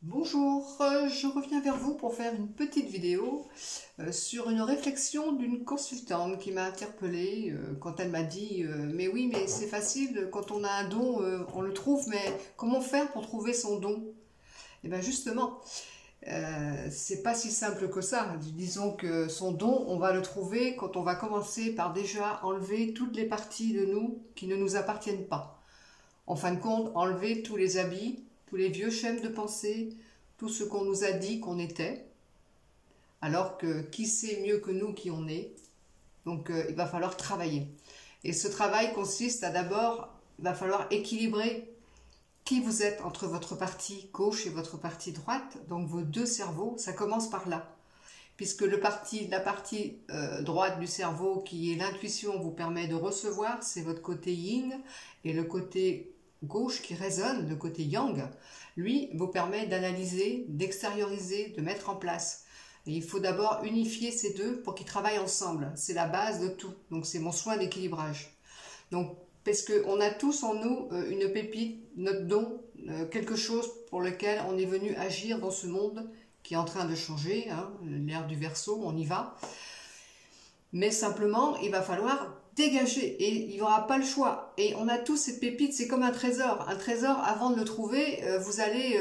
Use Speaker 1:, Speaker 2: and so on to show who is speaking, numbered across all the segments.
Speaker 1: Bonjour, je reviens vers vous pour faire une petite vidéo sur une réflexion d'une consultante qui m'a interpellée quand elle m'a dit mais oui, mais c'est facile, quand on a un don, on le trouve, mais comment faire pour trouver son don? Et bien justement, c'est pas si simple que ça. Disons que son don, on va le trouver quand on va commencer par déjà enlever toutes les parties de nous qui ne nous appartiennent pas. En fin de compte, enlever tous les habits, tous les vieux schèmes de pensée, tout ce qu'on nous a dit qu'on était, alors que qui sait mieux que nous qui on est. Donc il va falloir travailler. Et ce travail consiste à d'abord, il va falloir équilibrer qui vous êtes entre votre partie gauche et votre partie droite, donc vos deux cerveaux, ça commence par là. Puisque la partie droite du cerveau, qui est l'intuition, vous permet de recevoir, c'est votre côté yin, et le côté gauche qui résonne, le côté yang, lui, vous permet d'analyser, d'extérioriser, de mettre en place. Et il faut d'abord unifier ces deux pour qu'ils travaillent ensemble. C'est la base de tout. Donc c'est mon soin d'équilibrage. Donc, parce qu'on a tous en nous une pépite, notre don, quelque chose pour lequel on est venu agir dans ce monde qui est en train de changer, hein, l'ère du Verseau, on y va. Mais simplement, il va falloir dégager et il n'y aura pas le choix. Et on a tous ces pépites, c'est comme un trésor. Un trésor, avant de le trouver, vous allez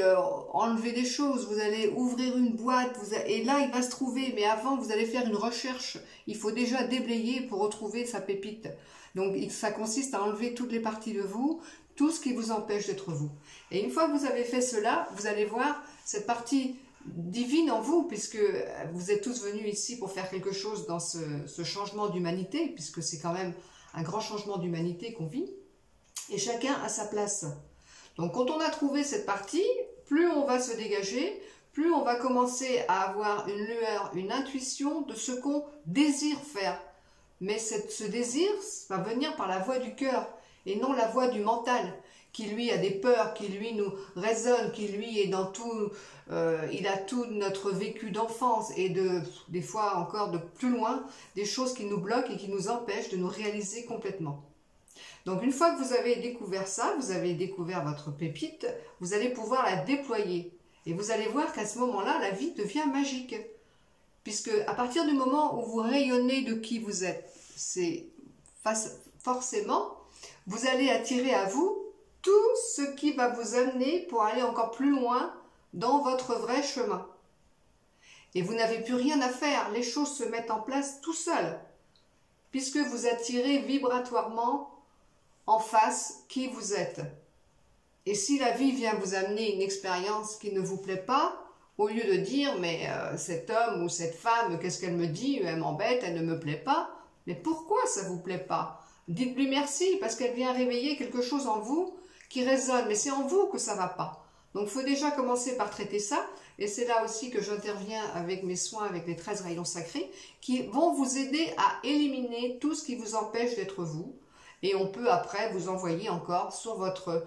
Speaker 1: enlever des choses, vous allez ouvrir une boîte, et là il va se trouver. Mais avant, vous allez faire une recherche. Il faut déjà déblayer pour retrouver sa pépite. Donc ça consiste à enlever toutes les parties de vous, tout ce qui vous empêche d'être vous. Et une fois que vous avez fait cela, vous allez voir cette partie divine en vous, puisque vous êtes tous venus ici pour faire quelque chose dans ce changement d'humanité, puisque c'est quand même un grand changement d'humanité qu'on vit, et chacun a sa place. Donc quand on a trouvé cette partie, plus on va se dégager, plus on va commencer à avoir une lueur, une intuition de ce qu'on désire faire. Mais ce désir va venir par la voie du cœur, et non la voie du mental, qui lui a des peurs, qui lui nous résonne, qui lui est dans tout, il a tout notre vécu d'enfance et des fois encore de plus loin, des choses qui nous bloquent et qui nous empêchent de nous réaliser complètement. Donc une fois que vous avez découvert ça, vous avez découvert votre pépite, vous allez pouvoir la déployer. Et vous allez voir qu'à ce moment-là, la vie devient magique. Puisque à partir du moment où vous rayonnez de qui vous êtes, c'est forcément, vous allez attirer à vous tout ce qui va vous amener pour aller encore plus loin dans votre vrai chemin. Et vous n'avez plus rien à faire, les choses se mettent en place tout seul, puisque vous attirez vibratoirement en face qui vous êtes. Et si la vie vient vous amener une expérience qui ne vous plaît pas, au lieu de dire mais cet homme ou cette femme, qu'est-ce qu'elle me dit, elle m'embête, elle ne me plaît pas, mais pourquoi ça ne vous plaît pas? Dites-lui merci parce qu'elle vient réveiller quelque chose en vous qui résonne, mais c'est en vous que ça ne va pas. Donc il faut déjà commencer par traiter ça, et c'est là aussi que j'interviens avec mes soins, avec les 13 rayons sacrés, qui vont vous aider à éliminer tout ce qui vous empêche d'être vous, et on peut après vous envoyer encore sur votre,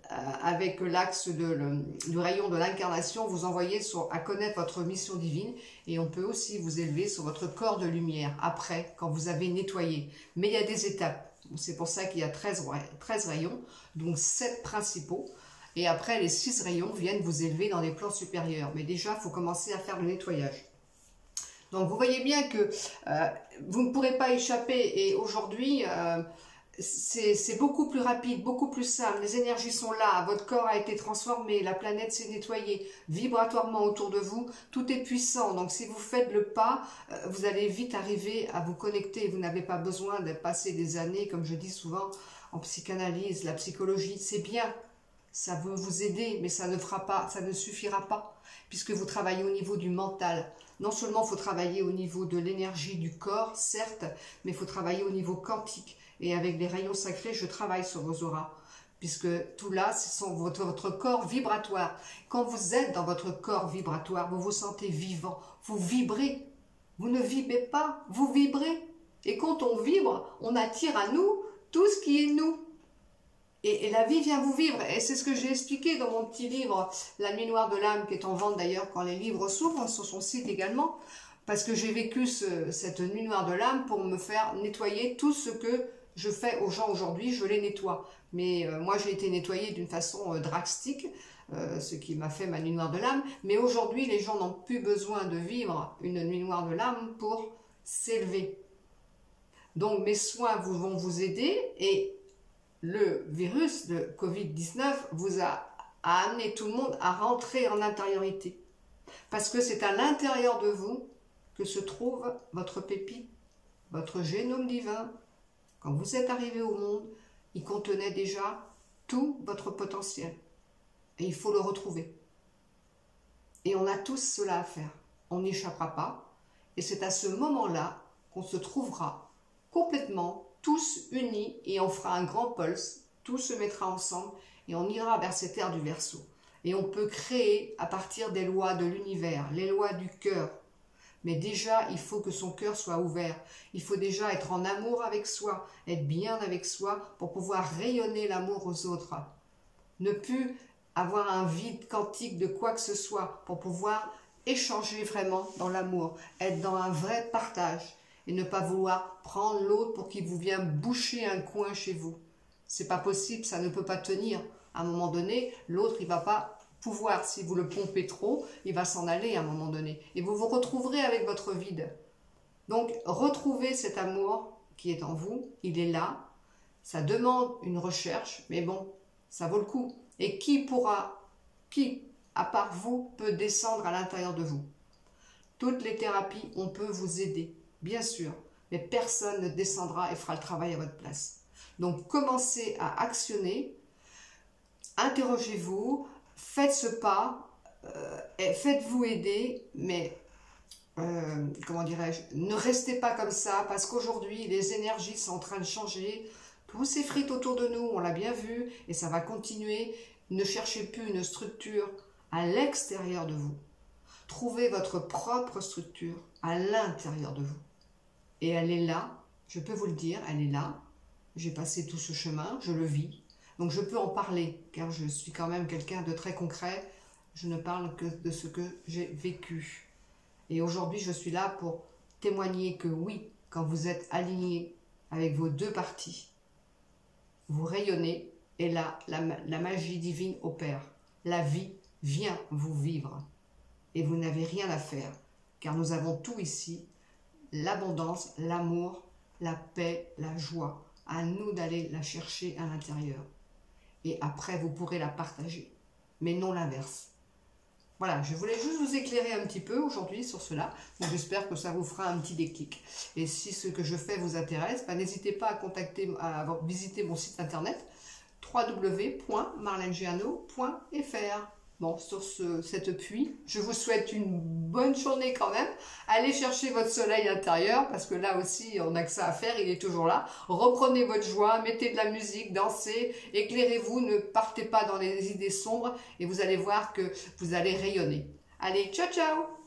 Speaker 1: avec l'axe du rayon de l'incarnation, vous envoyer à connaître votre mission divine, et on peut aussi vous élever sur votre corps de lumière, après, quand vous avez nettoyé. Mais il y a des étapes. C'est pour ça qu'il y a 13 rayons, donc 7 principaux. Et après, les 6 rayons viennent vous élever dans les plans supérieurs. Mais déjà, il faut commencer à faire le nettoyage. Donc, vous voyez bien que vous ne pourrez pas échapper. Et aujourd'hui, c'est beaucoup plus rapide, beaucoup plus simple. Les énergies sont là, votre corps a été transformé, la planète s'est nettoyée vibratoirement autour de vous, tout est puissant. Donc si vous faites le pas, vous allez vite arriver à vous connecter. Vous n'avez pas besoin de passer des années, comme je dis souvent, en psychanalyse, la psychologie. C'est bien, ça veut vous aider, mais ça ne fera pas, ça ne suffira pas, puisque vous travaillez au niveau du mental. Non seulement il faut travailler au niveau de l'énergie du corps, certes, mais il faut travailler au niveau quantique. Et avec les rayons sacrés, je travaille sur vos auras. Puisque tout là, ce sont votre corps vibratoire. Quand vous êtes dans votre corps vibratoire, vous vous sentez vivant. Vous vibrez. Vous ne vibrez pas, vous vibrez. Et quand on vibre, on attire à nous tout ce qui est nous. Et la vie vient vous vivre. Et c'est ce que j'ai expliqué dans mon petit livre, La nuit noire de l'âme, qui est en vente d'ailleurs quand les livres s'ouvrent, sur son site également. Parce que j'ai vécu cette nuit noire de l'âme pour me faire nettoyer tout ce que je fais aux gens aujourd'hui, je les nettoie. Mais moi, j'ai été nettoyée d'une façon drastique ce qui m'a fait ma nuit noire de l'âme. Mais aujourd'hui, les gens n'ont plus besoin de vivre une nuit noire de l'âme pour s'élever. Donc mes soins vont vous aider et le virus, le Covid-19, vous a amené tout le monde à rentrer en intériorité. Parce que c'est à l'intérieur de vous que se trouve votre pépite, votre génome divin. Quand vous êtes arrivé au monde, il contenait déjà tout votre potentiel. Et il faut le retrouver. Et on a tous cela à faire. On n'y échappera pas. Et c'est à ce moment-là qu'on se trouvera complètement tous unis et on fera un grand pulse. Tout se mettra ensemble et on ira vers cette ère du Verseau. Et on peut créer à partir des lois de l'univers, les lois du cœur. Mais déjà, il faut que son cœur soit ouvert. Il faut déjà être en amour avec soi, être bien avec soi pour pouvoir rayonner l'amour aux autres. Ne plus avoir un vide quantique de quoi que ce soit pour pouvoir échanger vraiment dans l'amour, être dans un vrai partage et ne pas vouloir prendre l'autre pour qu'il vous vienne boucher un coin chez vous. C'est pas possible, ça ne peut pas tenir. À un moment donné, l'autre, il va pas pouvoir, si vous le pompez trop, il va s'en aller à un moment donné. Et vous vous retrouverez avec votre vide. Donc, retrouvez cet amour qui est en vous, il est là. Ça demande une recherche, mais bon, ça vaut le coup. Et qui, à part vous, peut descendre à l'intérieur de vous? Toutes les thérapies, on peut vous aider, bien sûr, mais personne ne descendra et fera le travail à votre place. Donc, commencez à actionner, interrogez-vous, faites ce pas, faites-vous aider, mais comment dirais-je, ne restez pas comme ça, parce qu'aujourd'hui, les énergies sont en train de changer, tout s'effrite autour de nous, on l'a bien vu, et ça va continuer. Ne cherchez plus une structure à l'extérieur de vous. Trouvez votre propre structure à l'intérieur de vous. Et elle est là, je peux vous le dire, elle est là. J'ai passé tout ce chemin, je le vis. Donc je peux en parler, car je suis quand même quelqu'un de très concret. Je ne parle que de ce que j'ai vécu. Et aujourd'hui, je suis là pour témoigner que oui, quand vous êtes aligné avec vos deux parties, vous rayonnez et là, la magie divine opère. La vie vient vous vivre. Et vous n'avez rien à faire, car nous avons tout ici, l'abondance, l'amour, la paix, la joie. À nous d'aller la chercher à l'intérieur. Et après, vous pourrez la partager, mais non l'inverse. Voilà, je voulais juste vous éclairer un petit peu aujourd'hui sur cela. Donc j'espère que ça vous fera un petit déclic. Et si ce que je fais vous intéresse, n'hésitez pas à visiter mon site internet www.marlenegiano.fr. Bon, sur cette pluie, je vous souhaite une bonne journée quand même. Allez chercher votre soleil intérieur, parce que là aussi, on a que ça à faire, il est toujours là. Reprenez votre joie, mettez de la musique, dansez, éclairez-vous, ne partez pas dans les idées sombres, et vous allez voir que vous allez rayonner. Allez, ciao ciao!